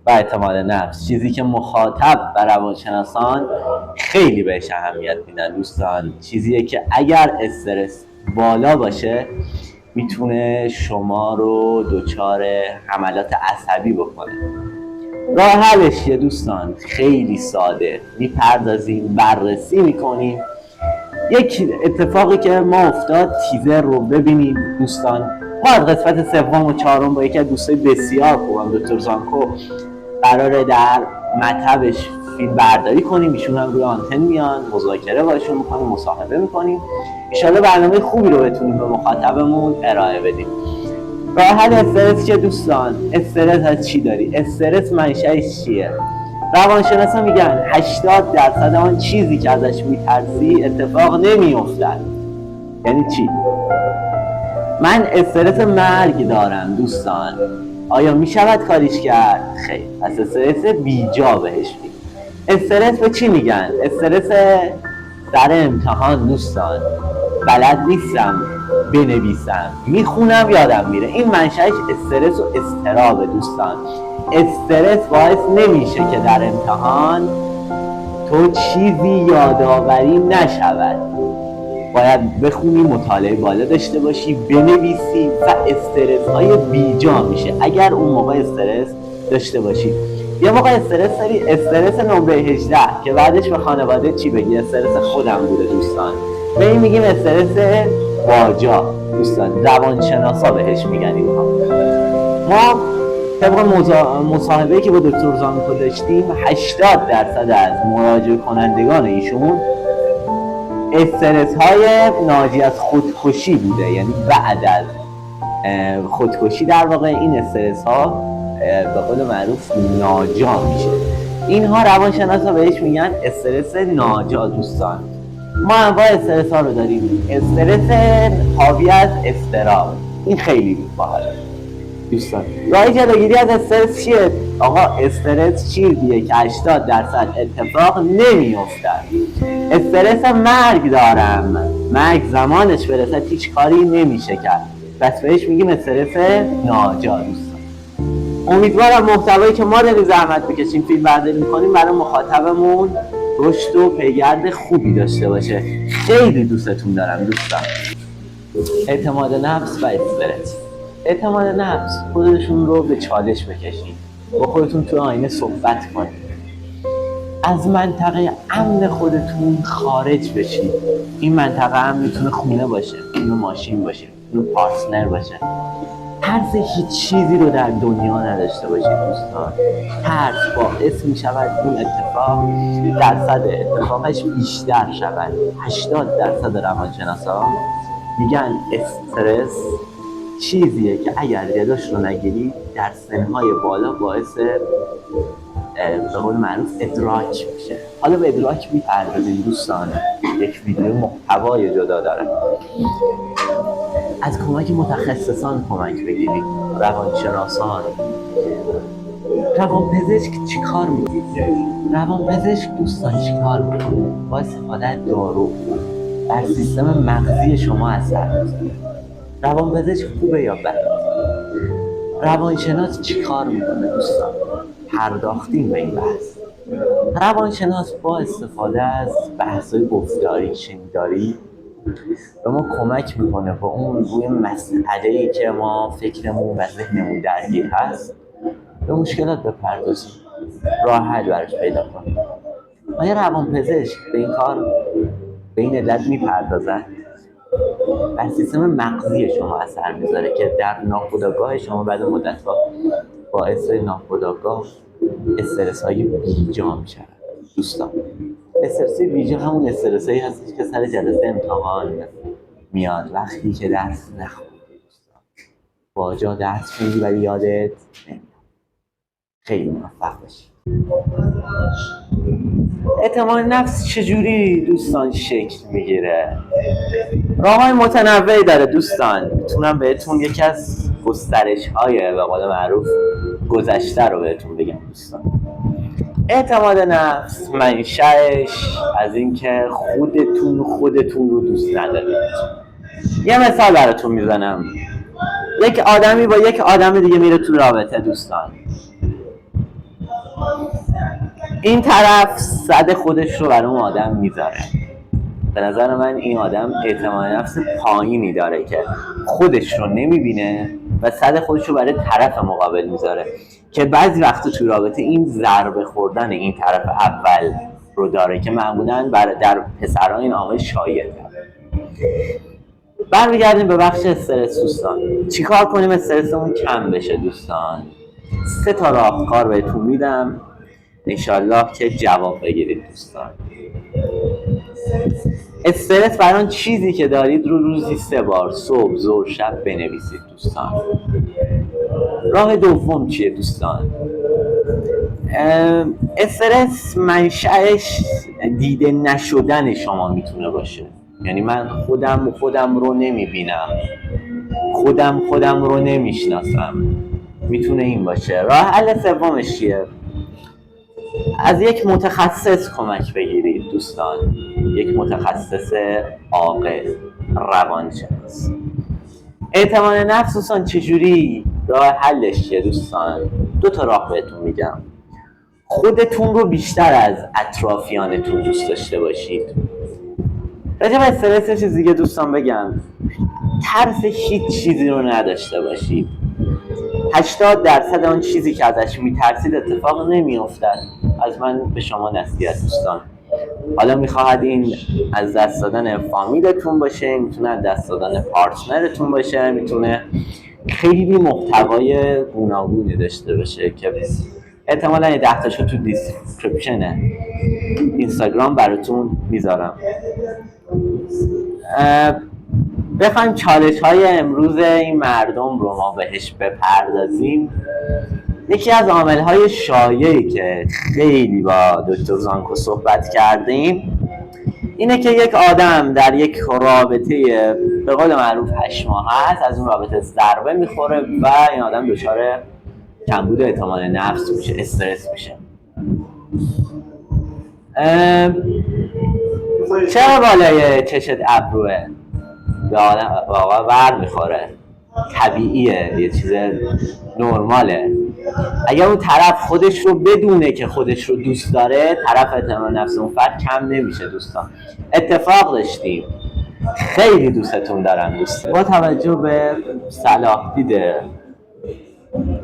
و اعتماد نفس، چیزی که مخاطب و روانشناسان خیلی بهش اهمیت میدن دوستان، چیزیه که اگر استرس بالا باشه میتونه شما رو دچار حملات عصبی بکنه. راه حلش یه دوستان خیلی ساده، میپردازیم بررسی میکنیم. یک اتفاقی که ما افتاد، تیزر رو ببینیم دوستان. ما از قسمت سوم و چهارم با یکی از دوستای بسیار خوبم دکتر زانکو قراره در مطبش فیلم برداری کنیم. ایشون هم روی آنتن میان، مذاکره باشون میکنیم، مصاحبه میکنیم. انشالله برنامه خوبی رو بتونیم به مخاطبمون ارائه بدیم. راه حل استرس چیه دوستان؟ استرس از چی داری؟ استرس منشأش چیه؟ روانشناسا میگن 80% آن چیزی که ازش میترسی اتفاق نمیافتد. یعنی چی؟ من استرس مرگ دارم دوستان، آیا میشود کاریش کرد؟ خیر. پس استرس بیجا بهش میگن. استرس به چی میگن؟ استرس سر امتحان دوستان، بلد نیستم بنویسم، میخونم یادم میره. این منشأش استرس و اضطراب دوستان. استرس باعث نمیشه که در امتحان تو چیزی یادآوری نشود. باید بخونی، مطالعه بالا داشته باشی، بنویسی و استرس های بیجا میشه اگر اون موقع استرس داشته باشی. یه موقع استرس داری، استرس نمره 18 که بعدش به خانواده چی بگی؟ استرس خودم بوده دوستان. به این میگیم استرس باجا دوستان، روانشناسا بهش میگن اینها. ما طبق مصاحبه‌ای که با دکتر زانکو داشتیم، 80% از مراجعه کنندگان ایشون استرس های ناشی از خودکشی بوده. یعنی بعد از خودکشی در واقع این استرس ها به قول معروف ناجا میشه. اینها روانشناسا بهش میگن استرس ناجا دوستان. ما انواع استرس ها رو داریم. استرس حاوی از اضطراب، این خیلی باحاله دوستان. راه جلوگیری از استرس چیه؟ آقا استرس چیزیه که 80% اتفاق نمیافتد. استرس مرگ دارم، مرگ زمانش برسه هیچ کاری نمیشه کرد، پس بهش میگیم استرس ناجا دوستان. امیدوارم محتوایی که ما داریم زحمت بکشیم فیلم برداری میکنیم برای مخاطبمون رشد و پیگرد خوبی داشته باشه. خیلی دوستتون دارم دوستان. اعتماد نفس و استرس. اعتماد نفس، خودتون رو به چالش بکشید، با خودتون تو آینه صحبت کنید، از منطقه امن خودتون خارج بشید. این منطقه امن میتونه خونه باشه، میتونه ماشین باشه، میتونه پارتنر باشه. ترس هیچ چیزی رو در دنیا نداشته باشید دوستان. ترس باعث میشود اون اتفاق درصد اتفاقش بیشتر شود. 80% روانشناسا میگن استرس چیزیه که اگر جلوش رو نگیری در سنهای بالا باعث به قول معروف ادراک میشه. حالا به ادراک میپردازیم دوستان، یک ویدیو محتوای جدا داره. از کمک متخصصان کمک بگیرید، روانشناسان. روانپزشک چی کار میکنه؟ روانپزشک دوستان چی کار میکنه؟ با استفاده از دارو بر سیستم مغزی شما اثر میذاره. روانپزشک خوبه یا بده؟ روانشناس چی کار میکنه دوستان؟ پرداختیم به این بحث. روانشناس با استفاده از بحث‌های گفتاری، شنیداری به ما کمک میکنه با اون روی مسئله‌ای که ما فکرمون و ذهنمون درگیر هست به مشکلات بپردازیم، راه حل براش پیدا کنیم. آیا روانپزشک به این کار، به این علت میپردازن؟ بر سیستم مغزی شما اثر میذاره که در ناخودآگاه شما بعد مدت باعث ناخودآگاه استرس های بیجا میشه دوستان. استرس بیجا همون استرس هایی هستش که سر جلسه امتحان میاد وقتی که درس نخوندی دوستان. با جا درس خوندی ولی یادت نمیاد. خیلی موفق باشی. اعتماد نفس چجوری دوستان شکل میگیره؟ راه‌های متنوعی داره دوستان. میتونم بهتون یکی از گسترش‌های به قول معروف گذشته رو بهتون بگم دوستان. اعتماد نفس منشأش از اینکه خودتون رو دوست ندارید. یه مثال براتون میزنم. یک آدمی با یک آدم دیگه میره تو رابطه دوستان. این طرف صد خودش رو برای اون آدم میذاره. به نظر من این آدم اعتماد نفس پایینی داره که خودش رو نمیبینه و صد خودش رو برای طرف مقابل میذاره که بعضی وقتا تو رابطه این ضربه خوردن این طرف اول رو داره که معمولا در پسرها این عامل شایعه. برمیگردیم به بخش استرس دوستان. چیکار کنیم استرسمون کم بشه دوستان؟ 3 تا راهکار بهتون میدم، انشالله که جواب بگیرید دوستان. استرس برای آن چیزی که دارید رو روزی 3 بار صبح، ظهر، شب بنویسید دوستان. راه دوم چیه دوستان؟ استرس منشأش دیده نشدن شما میتونه باشه. یعنی من خودم رو نمیبینم، خودم رو نمیشناسم، میتونه این باشه. راه حل سومش چیه؟ از یک متخصص کمک بگیرید دوستان، یک متخصص عاقل، روانشناس. اعتماد نفس دوستان چجوری؟ راه حلش چیه دوستان؟ 2 تا راه بهتون میگم. خودتون رو بیشتر از اطرافیانتون دوست داشته باشید. راجع به استرس چیز دیگه دوستان بگم، ترس هیچ چیزی رو نداشته باشید. 80% آن چیزی که ازش میترسید اتفاق نمیافتد. از من به شما نصیحت دوستان. حالا میخواهد این از دست دادن فامیلتون باشه، میتونه از دست دادن پارتنرتون باشه، میتونه خیلی محتوای گوناگونی داشته باشه که احتمالاً 10 تاشو تو دیسکریپشن اینستاگرام براتون میذارم. بخوایم چالش های امروز این مردم رو ما بهش بپردازیم، یکی از عامل های شایعی که خیلی با دکتر زانکو صحبت کردیم اینه که یک آدم در یک رابطه به قول معروف 8 ماه هست، از اون رابطه ضربه میخوره و این آدم دچار کمبود اعتماد نفس میشه، استرس میشه. چرا بالای چشت ابروه؟ به آدم واقعا ور میخوره، طبیعیه، یه چیز نرماله. اگر اون طرف خودش رو بدونه که خودش رو دوست داره، طرف اعتماد نفس اون فرد کم نمیشه دوستان. اتفاق داشتیم، خیلی دوستتون دارم دوستان. با توجه به صلاح دید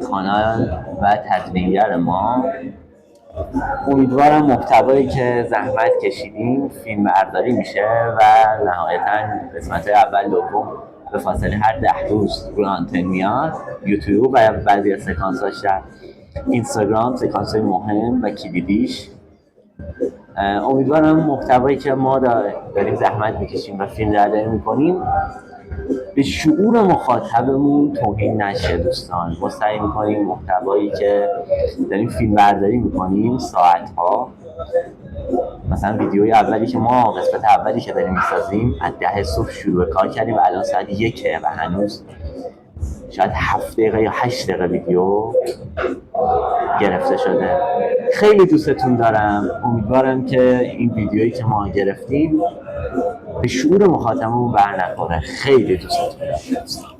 کانال و تدوینگر ما، امیدوارم محتوایی که زحمت کشیدیم فیلم برداری میشه و نهایتا قسمت اول دوم به فاصله هر 10 روز روی آنتن میاد. یوتیوب و بعضی از سکانساش در اینستاگرام، سکانس های مهم و کلیدیش. امیدوارم محتوایی که ما داریم زحمت میکشیم و فیلم برداری میکنیم به شعور مخاطبمون توهین نشه دوستان. ما سعی میکنیم محتوایی که داریم فیلم برداری میکنیم ساعتها، مثلا ویدیوی اولی که ما قسمت اولی که داریم میسازیم از 10 صبح شروع کار کردیم و الان ساعت 1 و هنوز شاید 7 دقیقه یا 8 دقیقه ویدیو گرفته شده. خیلی دوستتون دارم. امیدوارم که این ویدیویی که ما گرفتیم به شعور مخاطبمون بر نخوره. خیلی دوستتون دارم.